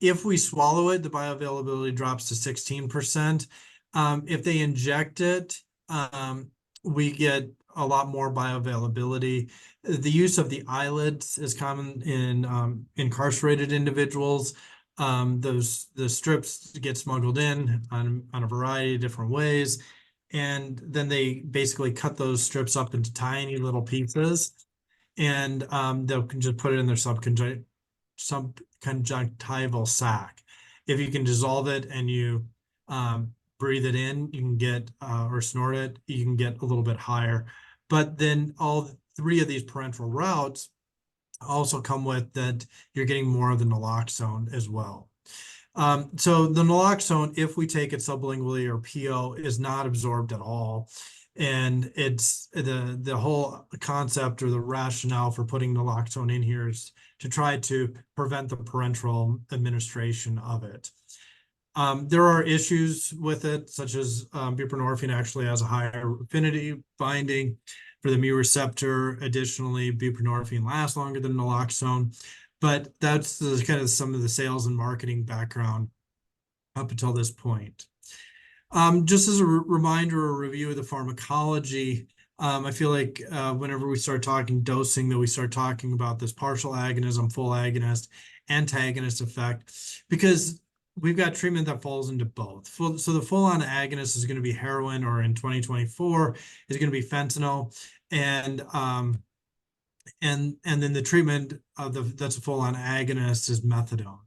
If we swallow it, the bioavailability drops to 16%. If they inject it, we get a lot more bioavailability. The use of the eyelids is common in incarcerated individuals. The strips get smuggled in on a variety of different ways. And then they basically cut those strips up into tiny little pieces, and they'll just put it in their subconjunctival sac. If you can dissolve it and you breathe it in, you can get, or snort it, you can get a little bit higher. But then all three of these parenteral routes also come with that you're getting more of the naloxone as well. So the naloxone, if we take it sublingually or PO, is not absorbed at all. And it's the whole concept or the rationale for putting naloxone in here is to try to prevent the parenteral administration of it. There are issues with it, such as buprenorphine actually has a higher affinity binding for the mu receptor. Additionally, buprenorphine lasts longer than naloxone. But that's kind of some of the sales and marketing background up until this point. Just as a reminder or review of the pharmacology, I feel like whenever we start talking dosing, that we start talking about this partial agonism, full agonist, antagonist effect, because we've got treatment that falls into both. So the full-on agonist is going to be heroin, or in 2024 is going to be fentanyl, and then the treatment of that's a full-on agonist is methadone.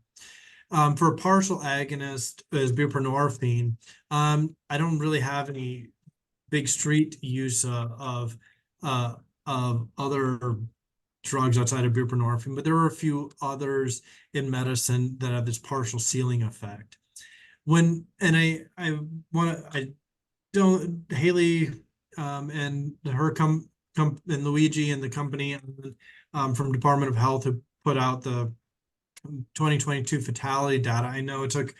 For a partial agonist is buprenorphine. I don't really have any big street use of other drugs outside of buprenorphine, but there are a few others in medicine that have this partial ceiling effect. Haley and her and Luigi and the company from Department of Health who put out the 2022 fatality data. I know it took,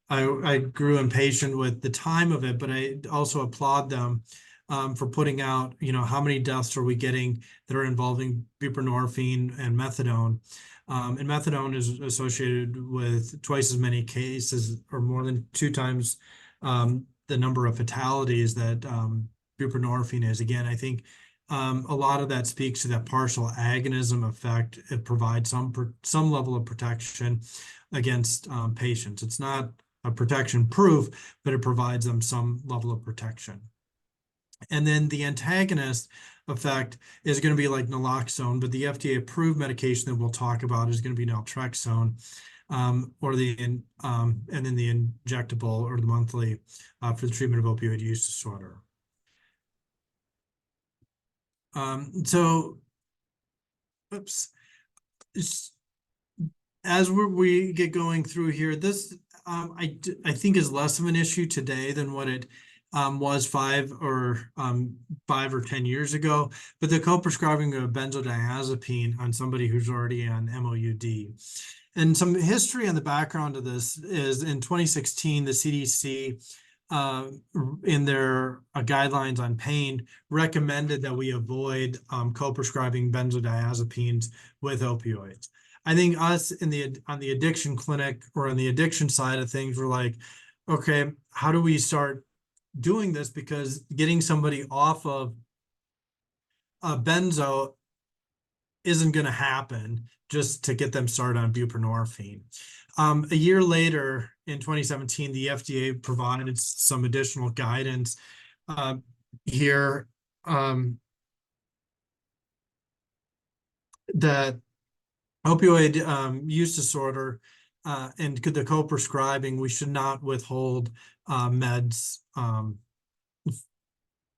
I grew impatient with the time of it, but I also applaud them for putting out, how many deaths are we getting that are involving buprenorphine and methadone. And methadone is associated with twice as many cases, or more than 2 times the number of fatalities that buprenorphine is. Again, I think a lot of that speaks to that partial agonism effect. It provides some level of protection against patients. It's not a protection proof, but it provides them some level of protection. And then the antagonist effect is going to be like naloxone, but the FDA-approved medication that we'll talk about is going to be naltrexone, and then the injectable or the monthly for the treatment of opioid use disorder. As we get going through here, this I think is less of an issue today than what it was 5 or 10 years ago. But the co-prescribing of benzodiazepine on somebody who's already on MOUD. And some history on the background of this is in 2016, the CDC in their guidelines on pain recommended that we avoid co-prescribing benzodiazepines with opioids. I think us on the addiction clinic or on the addiction side of things, we're like, okay, how do we start doing this? Because getting somebody off of a benzo isn't going to happen just to get them started on buprenorphine. A year later, in 2017, the FDA provided some additional guidance here that opioid use disorder and the co-prescribing, we should not withhold meds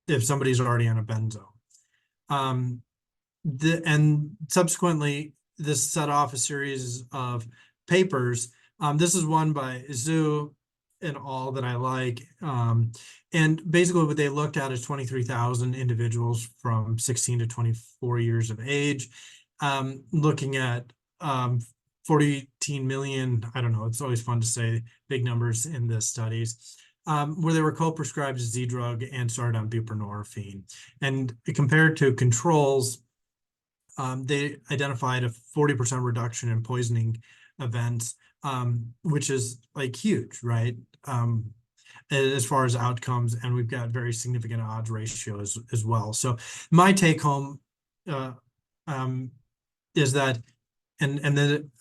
if somebody's already on a benzo. And subsequently, this set off a series of papers. This is one by Zhu and all that I like. And basically what they looked at is 23,000 individuals from 16 to 24 years of age, looking at 14 million, I don't know, it's always fun to say big numbers in the studies, where they were co-prescribed a Z drug and started on buprenorphine. And compared to controls, they identified a 40% reduction in poisoning events which is like huge, right? As far as outcomes, and we've got very significant odds ratio as well. So my take home uh, um, is that, and then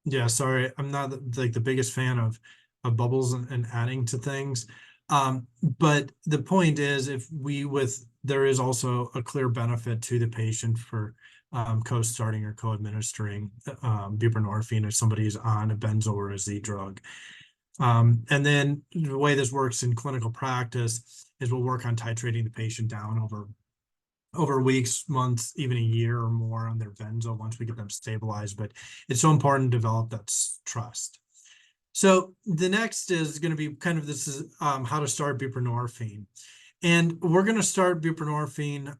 yeah, sorry, I'm not like the biggest fan of bubbles and adding to things. But the point is, if we with there is also a clear benefit to the patient for co-starting or co-administering buprenorphine if somebody's on a benzo or a Z drug. And then the way this works in clinical practice is we'll work on titrating the patient down over weeks, months, even a year or more on their benzo once we get them stabilized. But it's so important to develop that trust. So the next is going to be kind of this is how to start buprenorphine. And we're going to start buprenorphine.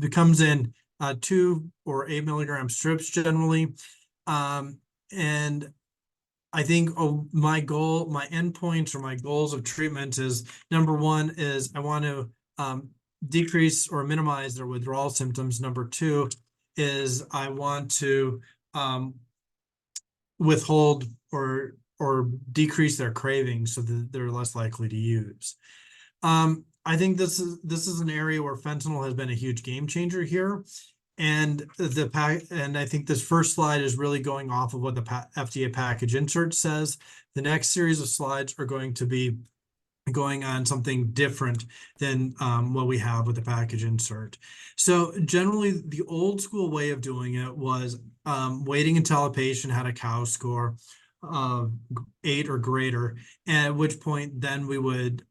It comes in 2 or 8 milligram strips generally. And I think my endpoints or my goals of treatment is number one is I want to decrease or minimize their withdrawal symptoms. Number two is I want to withhold or decrease their cravings so that they're less likely to use. I think this is an area where fentanyl has been a huge game changer here. And I think this first slide is really going off of what the FDA package insert says. The next series of slides are going to be going on something different than what we have with the package insert. So generally, the old school way of doing it was waiting until a patient had a COW score of 8 or greater, at which point then we would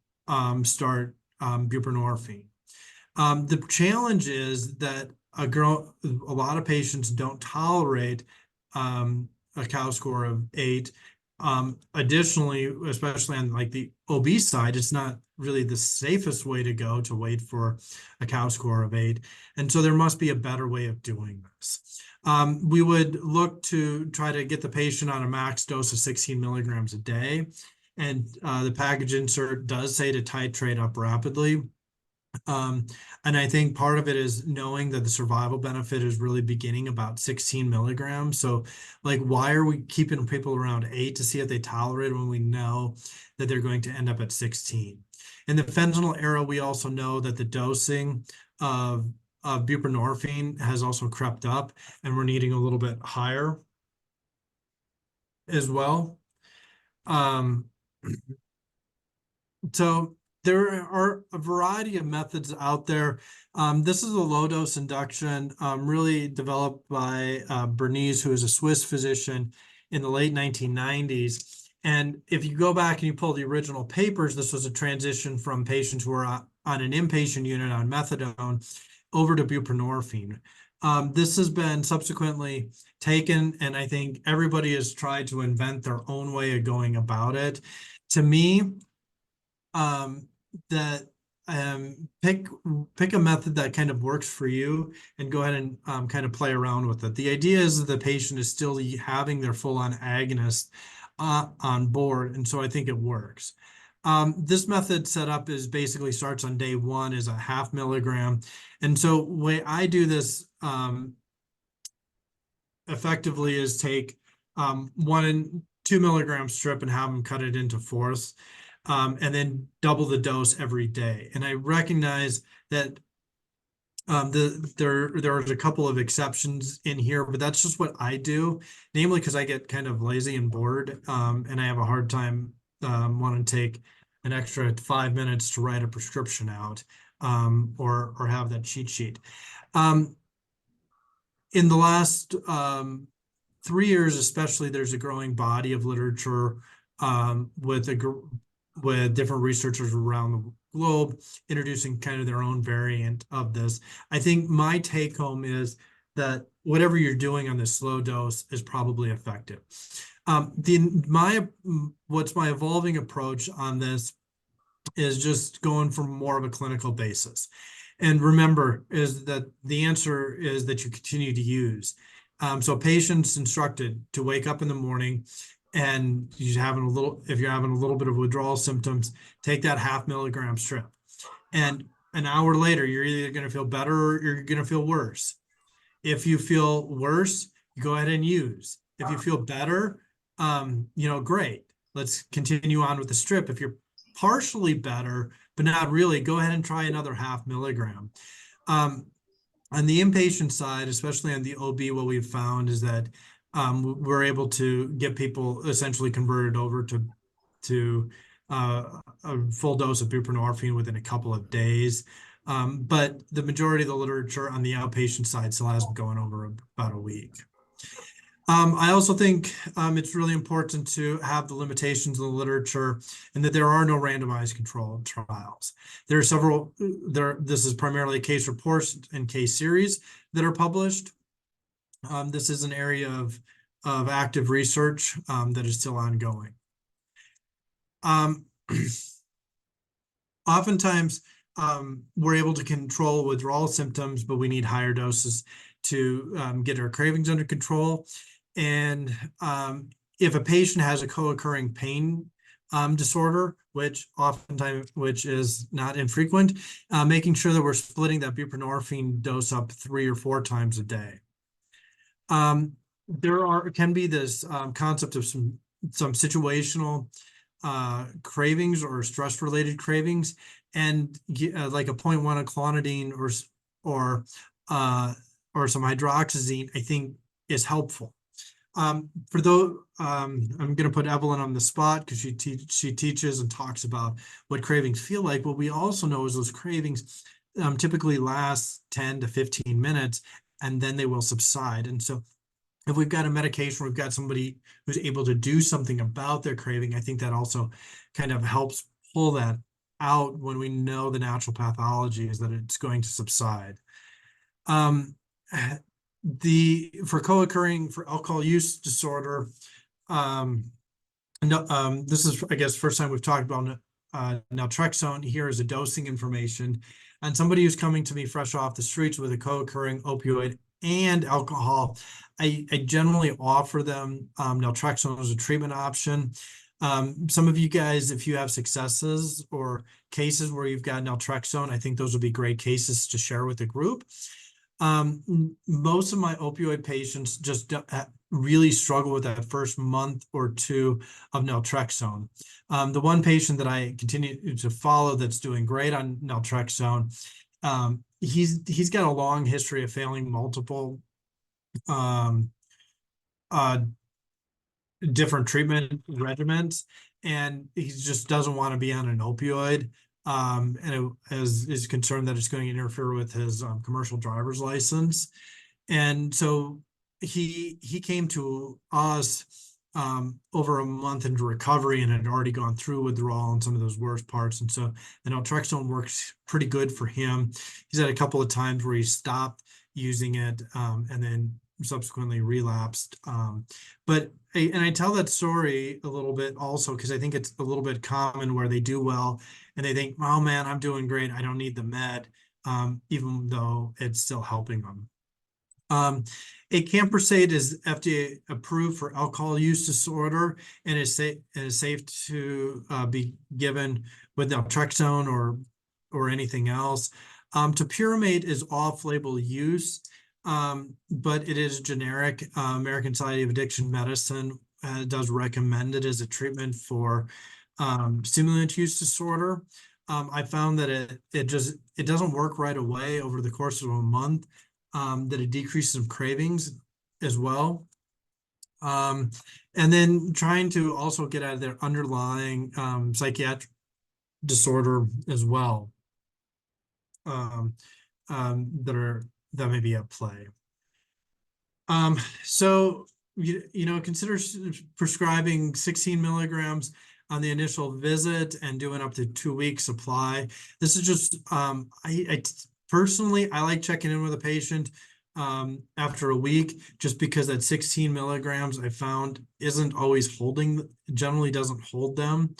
start buprenorphine. The challenge is that a lot of patients don't tolerate a COW score of 8. Additionally, especially on like the obese side, it's not really the safest way to go to wait for a COW score of 8. And so there must be a better way of doing this. We would look to try to get the patient on a max dose of 16 milligrams a day. And the package insert does say to titrate up rapidly. And I think part of it is knowing that the survival benefit is really beginning about 16 milligrams. So like, why are we keeping people around 8 to see if they tolerate when we know that they're going to end up at 16? In the fentanyl era, we also know that the dosing of buprenorphine has also crept up, and we're needing a little bit higher as well. So there are a variety of methods out there. This is a low dose induction, really developed by Bernays, who is a Swiss physician in the late 1990s. And if you go back and you pull the original papers, this was a transition from patients who were on an inpatient unit on methadone over to buprenorphine. This has been subsequently taken, and I think everybody has tried to invent their own way of going about it. To me, that pick a method that kind of works for you and go ahead and kind of play around with it. The idea is that the patient is still having their full-on agonist on board, and so I think it works. This method setup is basically starts on day 1 is a 0.5 milligram, and so the way I do this effectively is take 1 and 2 milligram strip and have them cut it into fourths. And then double the dose every day. And I recognize that there's a couple of exceptions in here, but that's just what I do, namely because I get kind of lazy and bored, and I have a hard time wanting to take an extra 5 minutes to write a prescription out, or have that cheat sheet. In the last 3 years, especially, there's a growing body of literature with different researchers around the globe introducing kind of their own variant of this. I think my take home is that whatever you're doing on this slow dose is probably effective. What's my evolving approach on this is just going from more of a clinical basis. And remember, is that the answer is that you continue to use. So patients instructed to wake up in the morning, and if you're having a little bit of withdrawal symptoms, take that 0.5 milligram strip. And an hour later, you're either going to feel better or you're going to feel worse. If you feel worse, you go ahead and use. If you feel better, great. Let's continue on with the strip. If you're partially better, but not really, go ahead and try another 0.5 milligram. On the inpatient side, especially on the OB, what we've found is that we're able to get people essentially converted over to a full dose of buprenorphine within a couple of days. But the majority of the literature on the outpatient side still has them going over about a week. I also think it's really important to have the limitations of the literature and that there are no randomized controlled trials. There are several, this is primarily case reports and case series that are published. This is an area of active research that is still ongoing. Oftentimes, we're able to control withdrawal symptoms, but we need higher doses to get our cravings under control. And if a patient has a co-occurring pain disorder, which is not infrequent, making sure that we're splitting that buprenorphine dose up 3 or 4 times a day. There can be this concept of some situational cravings or stress-related cravings, and like a 0.1 of clonidine or some hydroxyzine, I think is helpful. For those, I'm going to put Evelyn on the spot because she teaches and talks about what cravings feel like. What we also know is those cravings typically last 10 to 15 minutes, and then they will subside. And so if we've got a medication, we've got somebody who's able to do something about their craving, I think that also kind of helps pull that out when we know the natural pathology is that it's going to subside. For co-occurring for alcohol use disorder, this is, I guess, first time we've talked about naltrexone. Here is a dosing information. And somebody who's coming to me fresh off the streets with a co-occurring opioid and alcohol, I generally offer them naltrexone as a treatment option. Some of you guys, if you have successes or cases where you've got naltrexone, I think those would be great cases to share with the group. Most of my opioid patients just really struggle with that first month or two of naltrexone. The one patient that I continue to follow that's doing great on naltrexone, he's got a long history of failing multiple different treatment regimens, and he just doesn't want to be on an opioid. And is concerned that it's going to interfere with his commercial driver's license. And so he came to us over a month into recovery and had already gone through withdrawal and some of those worst parts. And so the naltrexone works pretty good for him. He's had a couple of times where he stopped using it and then subsequently relapsed. And I tell that story a little bit also because I think it's a little bit common where they do well and they think, oh man, I'm doing great, I don't need the med, even though it's still helping them. Acamprosate is FDA approved for alcohol use disorder and is safe to be given with naltrexone or anything else. Topiramate is off-label use, but it is generic. American Society of Addiction Medicine does recommend it as a treatment for stimulant use disorder. I found that it doesn't work right away over the course of a month, that it decreases cravings as well. And then trying to also get at their underlying psychiatric disorder as well, that may be at play. So consider prescribing 16 milligrams on the initial visit and doing up to 2 weeks supply. This is just I personally like checking in with a patient after a week, just because that 16 milligrams I found isn't always generally doesn't hold them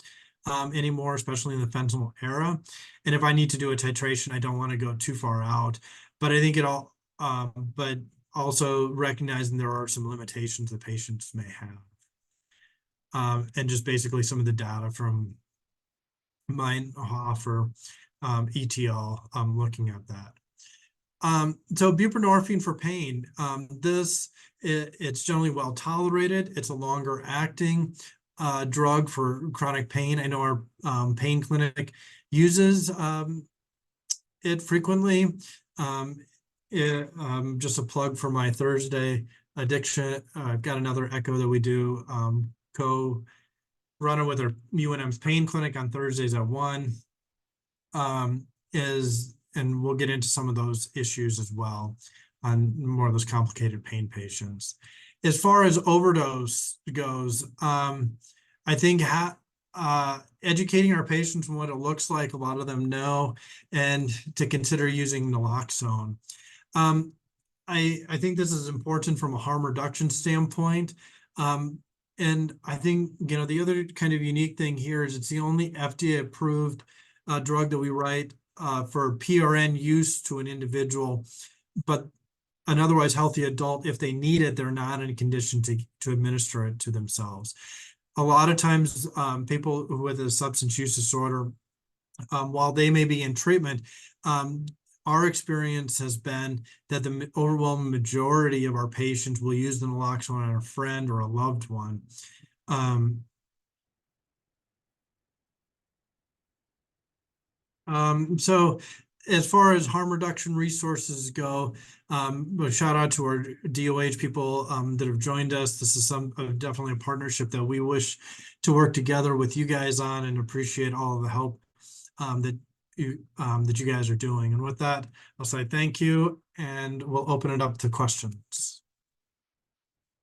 anymore, especially in the fentanyl era. And if I need to do a titration, I don't want to go too far out. But I think but also recognizing there are some limitations that patients may have. And just basically some of the data from Meinhofer, ETL, looking at that. So buprenorphine for pain. It's generally well tolerated. It's a longer acting drug for chronic pain. I know our pain clinic uses it frequently. Um, just a plug for my Thursday addiction. I've got another echo that we do co-running with our UNM's pain clinic on Thursdays at 1. And we'll get into some of those issues as well on more of those complicated pain patients. As far as overdose goes, I think educating our patients on what it looks like, a lot of them know, and to consider using naloxone. I think this is important from a harm reduction standpoint. And I think, the other kind of unique thing here is it's the only FDA approved drug that we write for PRN use to an individual, but an otherwise healthy adult, if they need it, they're not in a condition to administer it to themselves. A lot of times, people with a substance use disorder, while they may be in treatment, our experience has been that the overwhelming majority of our patients will use the naloxone on a friend or a loved one. So as far as harm reduction resources go, a shout out to our DOH people that have joined us. This is definitely a partnership that we wish to work together with you guys on, and appreciate all of the help that you guys are doing. And with that, I'll say thank you, and we'll open it up to questions.